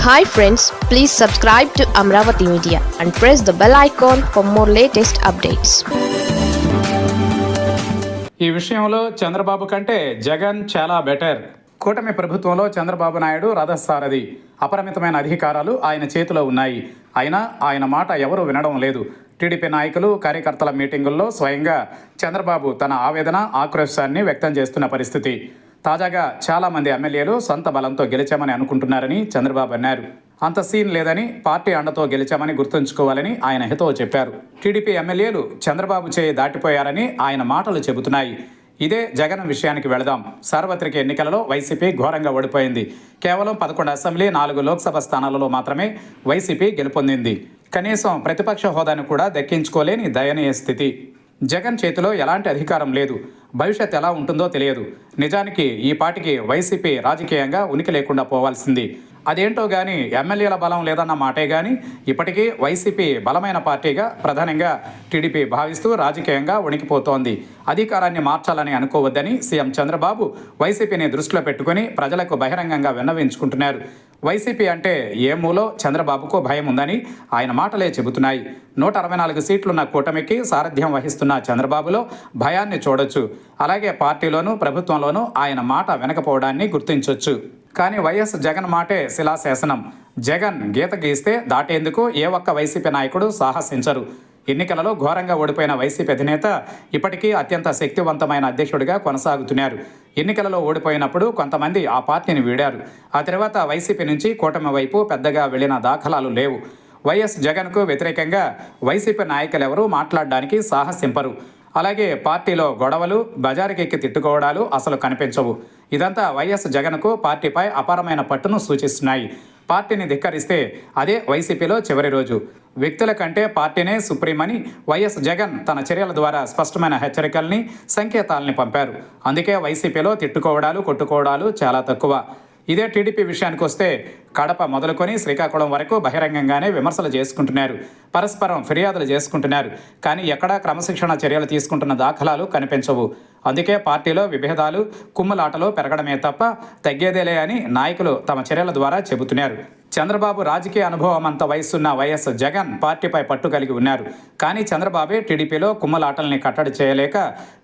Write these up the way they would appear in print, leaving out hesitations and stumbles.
Hi friends, please subscribe to Amravati Media and press the bell icon for more latest updates. ఈ విషయంలో చంద్రబాబు కంటే జగన్ చాలా better. కూటమి ప్రభుత్వంలో చంద్రబాబు నాయుడు రథసారథి. అపరిమితమైన అధికారాలు ఆయన చేతిలో ఉన్నాయి. అయినా ఆయన మాట ఎవరూ వినడం లేదు. టీడీపీ నాయకులు, కార్యకర్తల మీటింగుల్లో స్వయంగా చంద్రబాబు తన ఆవేదన, ఆక్రోశాన్ని వ్యక్తం చేస్తున్న పరిస్థితి. తాజాగా చాలామంది ఎమ్మెల్యేలు సొంత బలంతో గెలిచామని అనుకుంటున్నారని చంద్రబాబు అన్నారు. అంత సీన్ లేదని, పార్టీ అండతో గెలిచామని గుర్తుంచుకోవాలని ఆయన హితవు చెప్పారు. టీడీపీ ఎమ్మెల్యేలు చంద్రబాబు చేయి దాటిపోయారని ఆయన మాటలు చెబుతున్నాయి. ఇదే జగన్ విషయానికి వెళదాం. సార్వత్రిక ఎన్నికలలో వైసీపీ ఘోరంగా ఓడిపోయింది. కేవలం 11 అసెంబ్లీ, 4 లోక్సభ స్థానాలలో మాత్రమే వైసీపీ గెలుపొందింది. కనీసం ప్రతిపక్ష హోదాను కూడా దక్కించుకోలేని దయనీయ స్థితి. జగన్ చేతిలో ఎలాంటి అధికారం లేదు. భవిష్యత్ ఎలా ఉంటుందో తెలియదు. నిజానికి ఈ పార్టీకి వైసీపీ రాజకీయంగా ఉనికి లేకుండా పోవాల్సింది. అదేంటో గానీ ఎమ్మెల్యేల బలం లేదన్న మాటే గానీ ఇప్పటికీ వైసీపీ బలమైన పార్టీగా ప్రధానంగా టీడీపీ భావిస్తూ రాజకీయంగా ఉనికిపోతోంది. అధికారాన్ని మార్చాలని అనుకోవద్దని సీఎం చంద్రబాబు వైసీపీని దృష్టిలో పెట్టుకుని ప్రజలకు బహిరంగంగా విన్నవించుకుంటున్నారు. వైసీపీ అంటే ఏ మూలో చంద్రబాబుకు భయం ఉందని ఆయన మాటలే చెబుతున్నాయి. 164 సీట్లున్న కూటమికి సారథ్యం వహిస్తున్న చంద్రబాబులో భయాన్ని చూడొచ్చు. అలాగే పార్టీలోనూ ప్రభుత్వంలోనూ ఆయన మాట వెనకపోవడాన్ని గుర్తించొచ్చు. కానీ వైఎస్ జగన్ మాటే శిలాశాసనం. జగన్ గీత గీస్తే దాటేందుకు ఏ ఒక్క వైసీపీ నాయకుడు సాహసించరు. ఎన్నికలలో ఘోరంగా ఓడిపోయిన వైసీపీ అధినేత ఇప్పటికీ అత్యంత శక్తివంతమైన అధ్యక్షుడిగా కొనసాగుతున్నారు. ఎన్నికలలో ఓడిపోయినప్పుడు కొంతమంది ఆ పార్టీని వీడారు. ఆ తర్వాత వైసీపీ నుంచి కూటమి వైపు పెద్దగా వెళ్లిన దాఖలాలు లేవు. వైఎస్ జగన్కు వ్యతిరేకంగా వైసీపీ నాయకులెవరూ మాట్లాడడానికి సాహసింపరు. అలాగే పార్టీలో గొడవలు, బజారుకెక్కి తిట్టుకోవడాలు అసలు కనిపించవు. ఇదంతా వైఎస్ జగన్కు పార్టీపై అపారమైన పట్టును సూచిస్తున్నాయి. పార్టీని ధిక్కరిస్తే అదే వైసీపీలో చివరి రోజు. వ్యక్తుల కంటే పార్టీనే సుప్రీమని వైఎస్ జగన్ తన చర్యల ద్వారా స్పష్టమైన హెచ్చరికల్ని, సంకేతాలని పంపారు. అందుకే వైసీపీలో తిట్టుకోవడాలు, కొట్టుకోవడాలు చాలా తక్కువ. ఇదే టీడీపీ విషయానికి వస్తే కడప మొదలుకొని శ్రీకాకుళం వరకు బహిరంగంగానే విమర్శలు చేసుకుంటున్నారు. పరస్పరం ఫిర్యాదులు చేసుకుంటున్నారు. కానీ ఎక్కడా క్రమశిక్షణ చర్యలు తీసుకుంటున్న దాఖలాలు కనిపించవు. అందుకే పార్టీలో విభేదాలు, కుమ్ములాటలు పెరగడమే తప్ప తగ్గేదేలే అని నాయకులు తమ చర్యల ద్వారా చెబుతున్నారు. చంద్రబాబు రాజకీయ అనుభవం అంత వయసున్న వైఎస్ జగన్ పార్టీపై పట్టు కలిగి ఉన్నారు. కానీ చంద్రబాబే టీడీపీలో కుమ్మలాటల్ని కట్టడి చేయలేక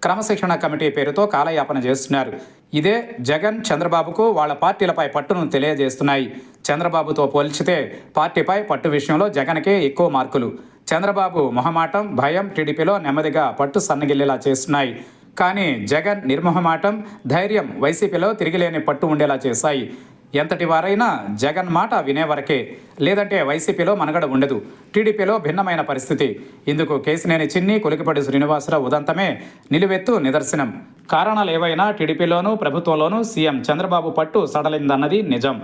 క్రమశిక్షణ కమిటీ పేరుతో కాలయాపన చేస్తున్నారు. ఇదే జగన్, చంద్రబాబుకు వాళ్ళ పార్టీలపై పట్టును తెలియజేస్తున్నాయి. చంద్రబాబుతో పోల్చితే పార్టీపై పట్టు విషయంలో జగన్కే ఎక్కువ మార్కులు. చంద్రబాబు మొహమాటం, భయం టీడీపీలో నెమ్మదిగా పట్టు సన్నగిల్లేలా చేస్తున్నాయి. కానీ జగన్ నిర్మొహమాటం, ధైర్యం వైసీపీలో తిరిగిలేని పట్టు ఉండేలా చేశాయి. ఎంతటి వారైనా జగన్ మాట వినేవరకే, లేదంటే వైసీపీలో మనుగడ ఉండదు. టీడీపీలో భిన్నమైన పరిస్థితి. ఇందుకు కేసినేని చిన్ని, కొలికిపడి శ్రీనివాసరావు ఉదంతమే నిలువెత్తు నిదర్శనం. కారణాలు ఏవైనా టీడీపీలోనూ ప్రభుత్వంలోనూ సీఎం చంద్రబాబు పట్టు సడలిందన్నది నిజం.